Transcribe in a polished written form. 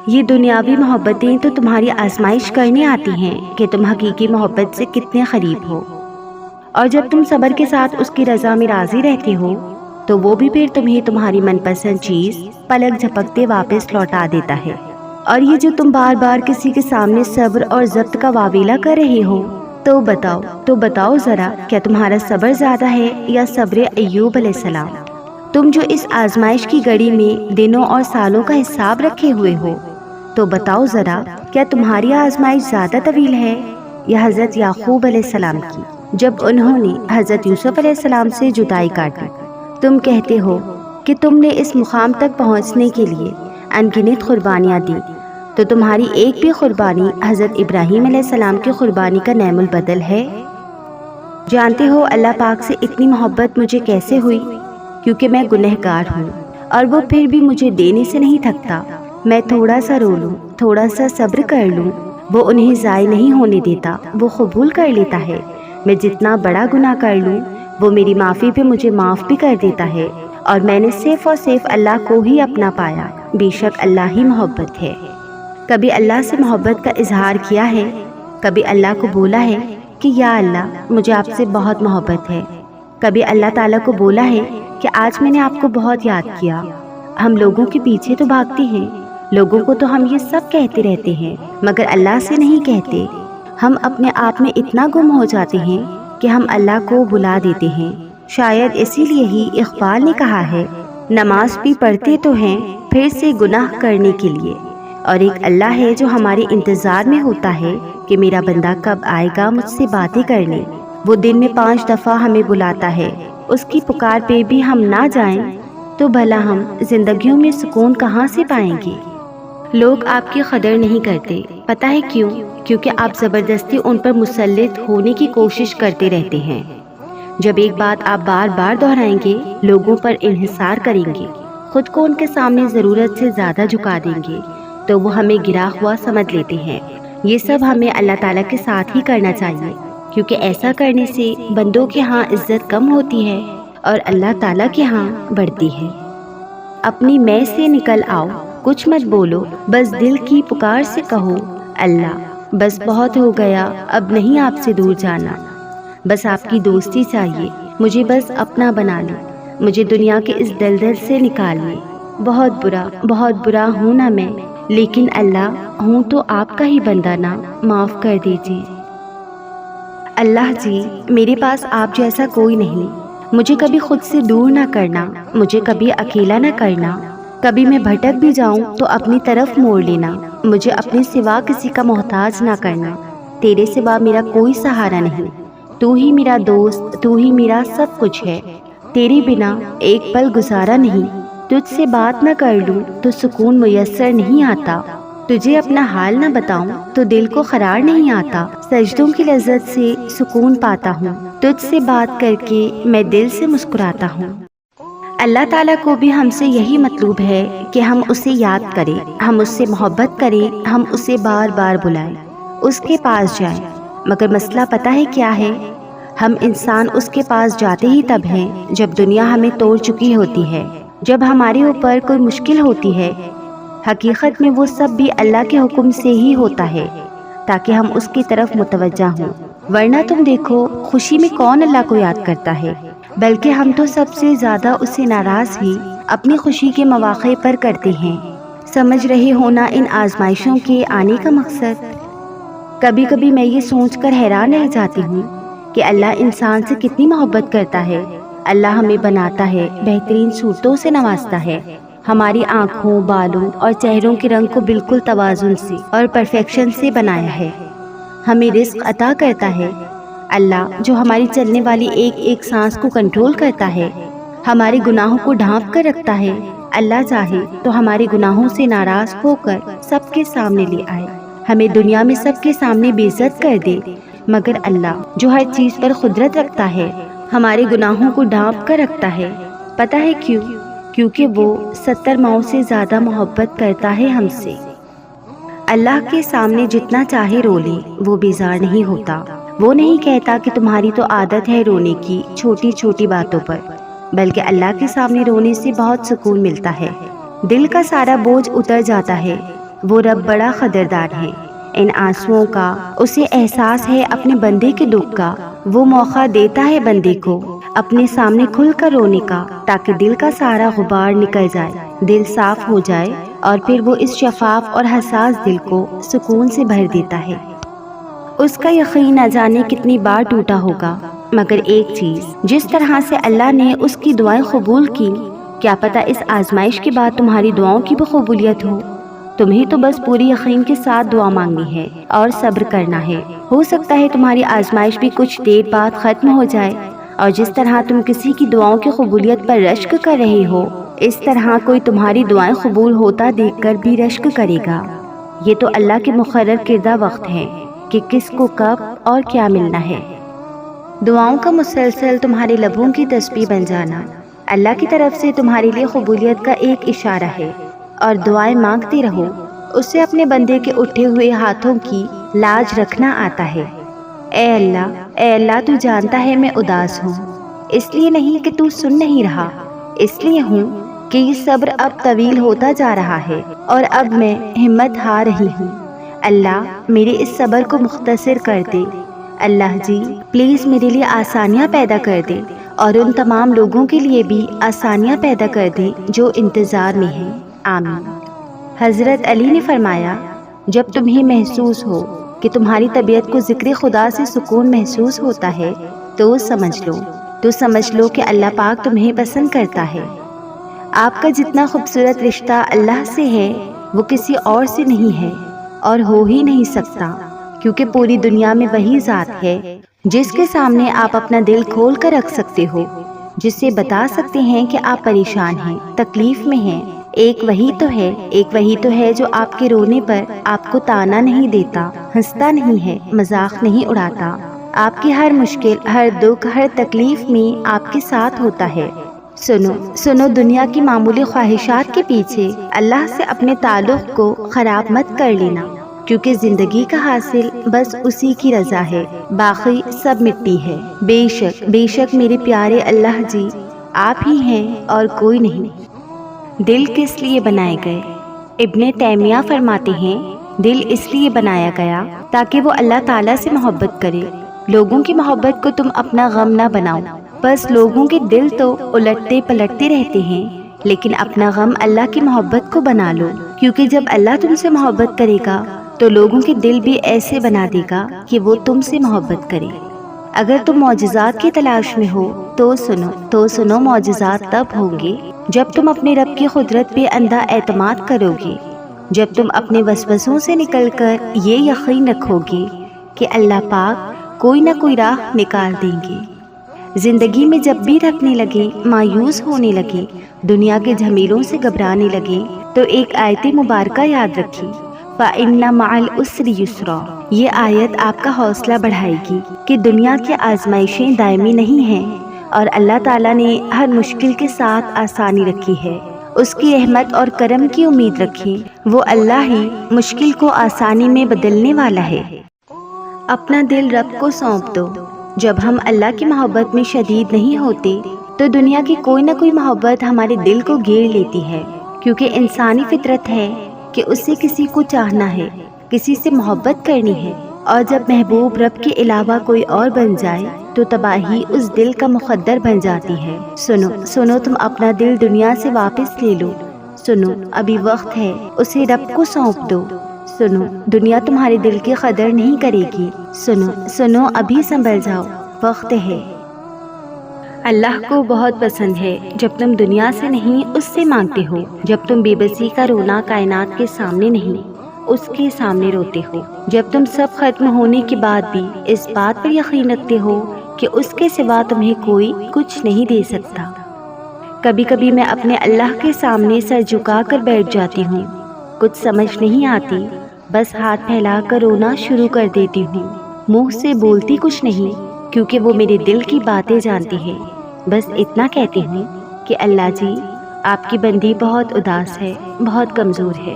یہ دنیاوی محبتیں تو تمہاری آزمائش کرنے آتی ہیں کہ تم حقیقی محبت سے کتنے قریب ہو، اور جب تم صبر کے ساتھ اس کی رضا میں راضی رہتے ہو تو وہ بھی پھر تمہیں تمہاری من پسند چیز پلک جھپکتے واپس لوٹا دیتا ہے۔ اور یہ جو تم بار بار کسی کے سامنے صبر اور ضبط کا واویلا کر رہے ہو، تو بتاؤ ذرا، کیا تمہارا صبر زیادہ ہے یا صبر ایوب علیہ السلام؟ تم جو اس آزمائش کی گھڑی میں دنوں اور سالوں کا حساب رکھے ہوئے ہو، تو بتاؤ ذرا، کیا تمہاری آزمائش زیادہ طویل ہے یا حضرت یعقوب علیہ السلام کی، جب انہوں نے حضرت یوسف علیہ السلام سے جدائی کاٹی؟ تم کہتے ہو کہ تم نے اس مقام تک پہنچنے کے لیے انگنت قربانیاں دی، تو تمہاری ایک بھی قربانی حضرت ابراہیم علیہ السلام کی قربانی کا نعم البدل ہے؟ جانتے ہو اللہ پاک سے اتنی محبت مجھے کیسے ہوئی؟ کیونکہ میں گنہگار ہوں، اور وہ پھر بھی مجھے دینے سے نہیں تھکتا۔ میں تھوڑا سا رو لوں، تھوڑا سا صبر کر لوں، وہ انہیں ضائع نہیں ہونے دیتا، وہ قبول کر لیتا ہے۔ میں جتنا بڑا گناہ کر لوں، وہ میری معافی پہ مجھے معاف بھی کر دیتا ہے، اور میں نے صرف اور صرف اللہ کو ہی اپنا پایا۔ بے شک اللہ ہی محبت ہے۔ کبھی اللہ سے محبت کا اظہار کیا ہے؟ کبھی اللہ کو بولا ہے کہ یا اللہ مجھے آپ سے بہت محبت ہے؟ کبھی اللہ تعالیٰ کو بولا ہے کہ آج میں نے آپ کو بہت یاد کیا؟ ہم لوگوں کے پیچھے تو بھاگتے ہیں، لوگوں کو تو ہم یہ سب کہتے رہتے ہیں، مگر اللہ سے نہیں کہتے۔ ہم اپنے آپ میں اتنا گم ہو جاتے ہیں کہ ہم اللہ کو بلا دیتے ہیں۔ شاید اسی لیے ہی اقبال نے کہا ہے، نماز بھی پڑھتے تو ہیں پھر سے گناہ کرنے کے لیے، اور ایک اللہ ہے جو ہمارے انتظار میں ہوتا ہے کہ میرا بندہ کب آئے گا مجھ سے باتیں کرنے۔ وہ دن میں 5 دفعہ ہمیں بلاتا ہے، اس کی پکار پہ بھی ہم نہ جائیں تو بھلا ہم زندگیوں میں سکون کہاں سے پائیں گے؟ لوگ آپ کی قدر نہیں کرتے، پتہ ہے کیوں؟ کیونکہ آپ زبردستی ان پر مسلط ہونے کی کوشش کرتے رہتے ہیں۔ جب ایک بات آپ بار بار دہرائیں گے، لوگوں پر انحصار کریں گے، خود کو ان کے سامنے ضرورت سے زیادہ جھکا دیں گے، تو وہ ہمیں گرا ہوا سمجھ لیتے ہیں۔ یہ سب ہمیں اللہ تعالیٰ کے ساتھ ہی کرنا چاہیے، کیونکہ ایسا کرنے سے بندوں کے ہاں عزت کم ہوتی ہے اور اللہ تعالیٰ کے ہاں بڑھتی ہے۔ اپنی میں سے نکل آؤ، کچھ مت بولو، بس دل کی پکار سے کہو اللہ، بس بہت ہو گیا، اب نہیں آپ سے دور جانا، بس آپ کی دوستی چاہیے، مجھے بس اپنا بنا لے، مجھے دنیا کے اس دلدل سے نکالیے۔ بہت برا ہوں نا میں، لیکن اللہ ہوں تو آپ کا ہی بندہ نا، معاف کر دیجیے۔ اللہ جی، میرے پاس آپ جیسا کوئی نہیں، مجھے کبھی خود سے دور نہ کرنا، مجھے کبھی اکیلا نہ کرنا، کبھی میں بھٹک بھی جاؤں تو اپنی طرف موڑ لینا، مجھے اپنے سوا کسی کا محتاج نہ کرنا۔ تیرے سوا میرا کوئی سہارا نہیں، تو ہی میرا دوست، تو ہی میرا سب کچھ ہے، تیرے بنا ایک پل گزارا نہیں، تجھ سے بات نہ کر لوں تو سکون میسر نہیں آتا، تجھے اپنا حال نہ بتاؤں تو دل کو قرار نہیں آتا، سجدوں کی لذت سے سکون پاتا ہوں، تجھ سے بات کر کے میں دل سے مسکراتا ہوں۔ اللہ تعالیٰ کو بھی ہم سے یہی مطلوب ہے کہ ہم اسے یاد کریں، ہم اس سے محبت کریں، ہم اسے بار بار بلائیں، اس کے پاس جائیں۔ مگر مسئلہ پتہ ہے کیا ہے؟ ہم انسان اس کے پاس جاتے ہی تب ہیں جب دنیا ہمیں توڑ چکی ہوتی ہے، جب ہمارے اوپر کوئی مشکل ہوتی ہے۔ حقیقت میں وہ سب بھی اللہ کے حکم سے ہی ہوتا ہے، تاکہ ہم اس کی طرف متوجہ ہوں۔ ورنہ تم دیکھو، خوشی میں کون اللہ کو یاد کرتا ہے؟ بلکہ ہم تو سب سے زیادہ اسے ناراض ہی اپنی خوشی کے مواقع پر کرتے ہیں۔ سمجھ رہے ہونا ان آزمائشوں کے آنے کا مقصد؟ کبھی کبھی میں یہ سوچ کر حیران رہ جاتی ہوں کہ اللہ انسان سے کتنی محبت کرتا ہے۔ اللہ ہمیں بناتا ہے، بہترین صورتوں سے نوازتا ہے، ہماری آنکھوں، بالوں اور چہروں کے رنگ کو بالکل توازن سے اور پرفیکشن سے بنایا ہے، ہمیں رزق عطا کرتا ہے۔ اللہ جو ہماری چلنے والی ایک ایک سانس کو کنٹرول کرتا ہے، ہمارے گناہوں کو ڈھانپ کر رکھتا ہے۔ اللہ چاہے تو ہمارے گناہوں سے ناراض ہو کر سب کے سامنے لے آئے، ہمیں دنیا میں سب کے سامنے بے عزت کر دے، مگر اللہ جو ہر چیز پر قدرت رکھتا ہے، ہمارے گناہوں کو ڈھانپ کر رکھتا ہے۔ پتہ ہے کیوں؟ کیونکہ وہ 70 ماؤں سے زیادہ محبت کرتا ہے ہم سے۔ اللہ کے سامنے جتنا چاہے رو لے، وہ بیزار نہیں ہوتا۔ وہ نہیں کہتا کہ تمہاری تو عادت ہے رونے کی چھوٹی چھوٹی باتوں پر، بلکہ اللہ کے سامنے رونے سے بہت سکون ملتا ہے، دل کا سارا بوجھ اتر جاتا ہے۔ وہ رب بڑا قدردان ہے۔ ان آنسوؤں کا اسے احساس ہے اپنے بندے کے دکھ کا، وہ موقع دیتا ہے بندے کو اپنے سامنے کھل کر رونے کا، تاکہ دل کا سارا غبار نکل جائے، دل صاف ہو جائے، اور پھر وہ اس شفاف اور حساس دل کو سکون سے بھر دیتا ہے۔ اس کا یقین نہ جانے کتنی بار ٹوٹا ہوگا، مگر ایک چیز، جس طرح سے اللہ نے اس کی دعائیں قبول کی، کیا پتہ اس آزمائش کے بعد تمہاری دعاؤں کی بھی قبولیت ہو۔ تمہیں تو بس پوری یقین کے ساتھ دعا مانگنی ہے اور صبر کرنا ہے۔ ہو سکتا ہے تمہاری آزمائش بھی کچھ دیر بعد ختم ہو جائے، اور جس طرح تم کسی کی دعاؤں کی قبولیت پر رشک کر رہے ہو، اس طرح کوئی تمہاری دعائیں قبول ہوتا دیکھ کر بھی رشک کرے گا۔ یہ تو اللہ کے مقرر کردہ وقت ہے کہ کس کو کب اور کیا ملنا ہے۔ دعاؤں کا مسلسل تمہارے لبوں کی تسبیح بن جانا اللہ کی طرف سے تمہارے لیے قبولیت کا ایک اشارہ ہے، اور دعائیں مانگتے رہو، اس سے اپنے بندے کے اٹھے ہوئے ہاتھوں کی لاج رکھنا آتا ہے۔ اے اللہ تو جانتا ہے میں اداس ہوں، اس لیے نہیں کہ تو سن نہیں رہا، اس لیے ہوں کہ یہ صبر اب طویل ہوتا جا رہا ہے اور اب میں ہمت ہار رہی ہوں۔ اللہ میرے اس صبر کو مختصر کر دے۔ اللہ جی پلیز میرے لیے آسانیاں پیدا کر دے، اور ان تمام لوگوں کے لیے بھی آسانیاں پیدا کر دے جو انتظار میں ہیں، آمین۔ حضرت علی نے فرمایا، جب تمہیں محسوس ہو کہ تمہاری طبیعت کو ذکر خدا سے سکون محسوس ہوتا ہے تو سمجھ لو کہ اللہ پاک تمہیں پسند کرتا ہے۔ آپ کا جتنا خوبصورت رشتہ اللہ سے ہے وہ کسی اور سے نہیں ہے اور ہو ہی نہیں سکتا، کیونکہ پوری دنیا میں وہی ذات ہے جس کے سامنے آپ اپنا دل کھول کر رکھ سکتے ہو، جس سے بتا سکتے ہیں کہ آپ پریشان ہیں، تکلیف میں ہیں۔ ایک وہی تو ہے جو آپ کے رونے پر آپ کو تانا نہیں دیتا، ہنستا نہیں ہے، مذاق نہیں اڑاتا، آپ کی ہر مشکل، ہر دکھ، ہر تکلیف میں آپ کے ساتھ ہوتا ہے۔ سنو دنیا کی معمولی خواہشات کے پیچھے اللہ سے اپنے تعلق کو خراب مت کر لینا، کیونکہ زندگی کا حاصل بس اسی کی رضا ہے، باقی سب مٹی ہے۔ بے شک میرے پیارے اللہ جی آپ ہی ہیں اور کوئی نہیں۔ دل کس لیے بنائے گئے؟ ابن تیمیہ فرماتے ہیں، دل اس لیے بنایا گیا تاکہ وہ اللہ تعالیٰ سے محبت کرے۔ لوگوں کی محبت کو تم اپنا غم نہ بناؤ، بس لوگوں کے دل تو الٹتے پلٹتے رہتے ہیں، لیکن اپنا غم اللہ کی محبت کو بنا لو، کیونکہ جب اللہ تم سے محبت کرے گا تو لوگوں کے دل بھی ایسے بنا دے گا کہ وہ تم سے محبت کرے۔ اگر تم معجزات کی تلاش میں ہو تو سنو معجزات تب ہوں گے جب تم اپنے رب کی قدرت پہ اندھا اعتماد کرو گے، جب تم اپنے وسوسوں سے نکل کر یہ یقین رکھو گے کہ اللہ پاک کوئی نہ کوئی راہ نکال دیں گے۔ زندگی میں جب بھی تھکنے لگے، مایوس ہونے لگے، دنیا کے جھمیلوں سے گھبرانے لگے، تو ایک آیت مبارکہ یاد رکھیں، فَإِنَّ مَعَ الْعُسْرِ يُسْرًا۔ یہ آیت آپ کا حوصلہ بڑھائے گی کہ دنیا کی آزمائشیں دائمی نہیں ہیں، اور اللہ تعالیٰ نے ہر مشکل کے ساتھ آسانی رکھی ہے۔ اس کی رحمت اور کرم کی امید رکھیں، وہ اللہ ہی مشکل کو آسانی میں بدلنے والا ہے۔ اپنا دل رب کو سونپ دو۔ جب ہم اللہ کی محبت میں شدید نہیں ہوتے تو دنیا کی کوئی نہ کوئی محبت ہمارے دل کو گھیر لیتی ہے، کیونکہ انسانی فطرت ہے کہ اسے کسی کو چاہنا ہے، کسی سے محبت کرنی ہے، اور جب محبوب رب کے علاوہ کوئی اور بن جائے تو تباہی اس دل کا مقدر بن جاتی ہے۔ سنو تم اپنا دل دنیا سے واپس لے لو، سنو ابھی وقت ہے، اسے رب کو سونپ دو۔ سنو دنیا تمہارے دل کی قدر نہیں کرے گی، سنو ابھی سنبھل جاؤ، وقت ہے۔ اللہ کو بہت پسند ہے جب تم دنیا سے نہیں اس سے مانگتے ہو، جب تم بے بسی کا رونا کائنات کے سامنے نہیں اس کے سامنے روتے ہو، جب تم سب ختم ہونے کے بعد بھی اس بات پر یقین رکھتے ہو کہ اس کے سوا تمہیں کوئی کچھ نہیں دے سکتا۔ کبھی کبھی میں اپنے اللہ کے سامنے سر جھکا کر بیٹھ جاتی ہوں، کچھ سمجھ نہیں آتی، بس ہاتھ پھیلا کر رونا شروع کر دیتی ہوں، منہ سے بولتی کچھ نہیں، کیونکہ وہ میرے دل کی باتیں جانتی ہے۔ بس اتنا کہتی ہوں کہ اللہ جی آپ کی بندی بہت اداس ہے، بہت کمزور ہے،